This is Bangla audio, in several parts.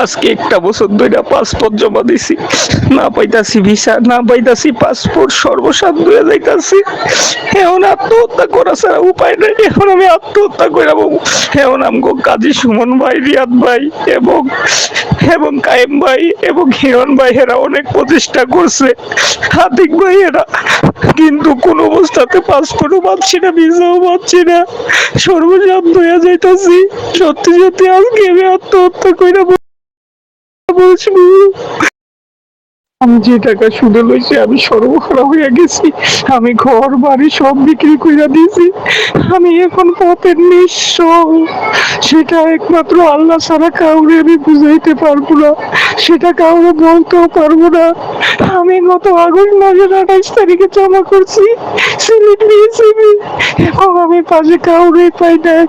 আজকে একটা বছর ধরে পাসপোর্ট জমা দিছি, না পাইতাছি ভিসা, না পাইতাছি পাসপোর্ট, সর্বশান্ত হয়ে যাইতাছি। এখন আত্মহত্যা করা ছাড়া উপায় নাই। এখন আমি আত্মহত্যা করে বাবু। এখন আমগো কাজী সুমন ভাই, রিয়াদ ভাই এবং এবং কায়েম ভাই এবং হিরণ ভাই এরা অনেক প্রচেষ্টা করছে, হাতিক ভাই এরা, কিন্তু কোন অবস্থাতে পাসপোর্টও পাচ্ছি না, ভিসাও পাচ্ছি না, সর্বশান্ত হয়ে যাইতাছি। সত্যি সত্যি আজকে আমি আত্মহত্যা করে বলছি। আমি যে টাকা সুদে লইছি আমি সর্বহারা হইয়া গেছি। আমি ঘর বাড়ি সব বিক্রি কইরা দিয়েছি। আমি এখন পথের নিঃস্ব। সেটা একমাত্র আল্লাহ ছাড়া কাউরে আমি বুঝাইতে পারবো না, সেটা কাউরে বলতেও পারবো না। আমি গত আগস্ট মাসের 28 তারিখে জমা করছি সিলেট বিএসিবি, এবং আমি পাশে কাউরে পাই নাই,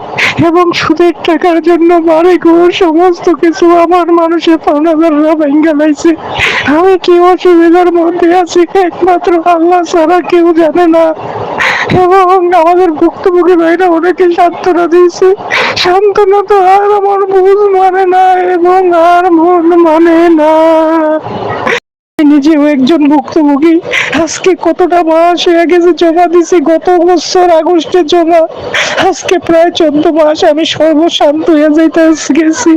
এবং সুদের টাকার জন্য বাড়ি ঘর সমস্ত কিছু আমার মানুষের পাওনাদাররা ভেঙ্গে লাইছে। আমি কি অসুবিধার মধ্যে আছি একমাত্র আল্লাহ ছাড়া কেউ জানে না। এবং আমাদের ভুক্তভোগী ভাইরা অনেকে সান্ত্বনা দিয়েছে। সান্ত্বনা তো আর আমার বুঝ মানে না এবং আর মন মানে না। নিজেও একজন ভুক্তভোগী। আজকে কতটা মাস হয়ে গেছে জমা দিছি, গত বছর আগস্টে জমা, আজকে প্রায় 14 মাস আমি সর্বশান্ত হয়ে যাইতে গেছি,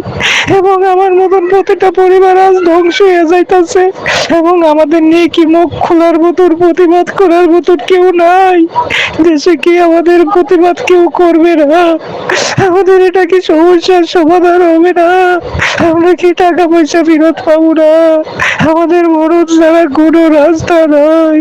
এবং আমার মতন প্রতিটা পরিবার আজ ধ্বংস হয়ে যাইতেছে, এবং আমাদের নিয়ে কি মুখ খোলার মতন, প্রতিবাদ করার মতন কেউ নাই। দেশে কি আমাদের প্রতিবাদ কেউ করবে না? আমাদের এটা কি সমস্যার সমাধান হবে না? আমরা কি টাকা পয়সা ফেরত পাবো না? আমাদের মরণ ছাড়া কোনো রাস্তা নয়।